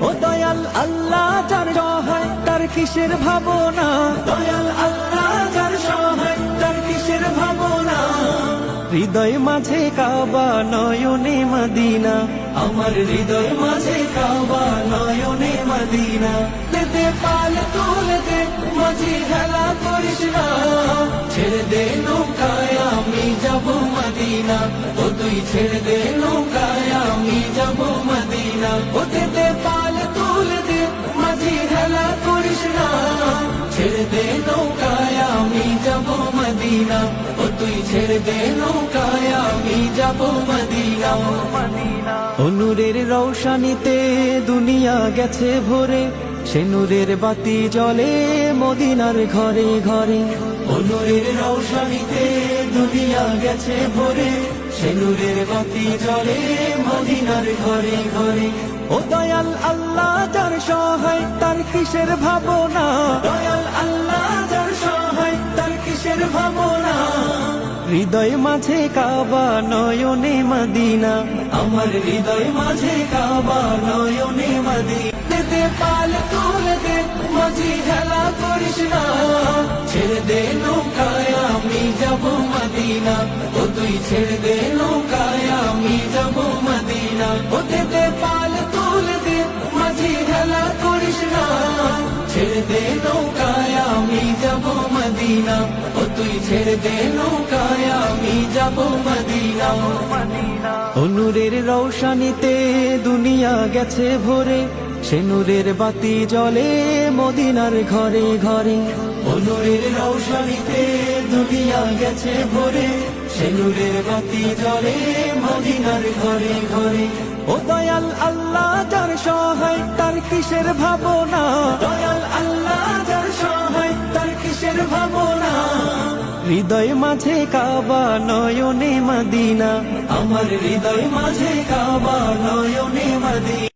ও দয়াল আল্লাহ যার সহায় তার কিসের ভাবনা, দয়াল আল্লাহ যার সহায় তার কিসের ভাবনা। হৃদয় মাঝে কাবা নয়নে মদিনা, আমার হৃদয় মাঝে কাবা নয়নে মদিনা। দে পাল তুলে দে মাঝি হেলা করিস না, ছেড়ে দে নৌকায় আমি যাব মদিনা। ও তুই ছেড়ে দে নৌকায় আমি যাব মদিনা। ও দে পাল তুলে দে মাঝি হেলা করিস না, ছেড়ে দে নৌকায় আমি যাব মদিনা। ও তুই ছেড়ে দে নৌকায় আমি যাব মদিনা। ও নূরের রৌশানীতে দুনিয়া গেছে ভরে, সে নূরের বাতি জ্বলে মদিনার ঘরে ঘরে। ও নূরের রৌশানীতে দুনিয়া গেছে ভরে, সে নূরের বাতি জ্বলে মদিনার ঘরে ঘরে। ও দয়াল আল্লাহ যার সহায় তার কিসের ভাবনা, দয়াল আল্লাহ যার সহায় তার কিসের ভাবনা। হৃদয় মাঝে কাবা নয়নে মদিনা, আমার হৃদয় মাঝে কাবা নয়নে মদিনা। দে পাল তুলে দে মাঝি হেলা করিস না, ছেড়ে দে নৌকায় আমি যাব মদিনা। ও তুই ছেড়ে দে নৌকায় আমি যাব মদিনা। ও দে পাল তুলে দে মাঝি হেলা করিস না, ছেড়ে দে নৌকায় আমি যাব মদিনা। ও তুই ছেড়ে দে নৌকায় আমি যাব মদিনা। ও নূরের রৌশানীতে দুনিয়া গেছে ভরে, সে নূরের বাতি জ্বলে মদিনার ঘরে ঘরে। ও নূরের রৌশানীতে দুনিয়া গেছে ভরে, সে নূরের বাতি জ্বলে মদিনার ঘরে ঘরে। ও দয়াল আল্লাহ যার সহায় তার কিসের ভাবনা, দয়াল আল্লাহ যার সহায় তার কিসের ভাবনা। হৃদয় মাঝে কাবা নয়নে মদিনা, আমার হৃদয় মাঝে কাবা নয়নে মদিনা।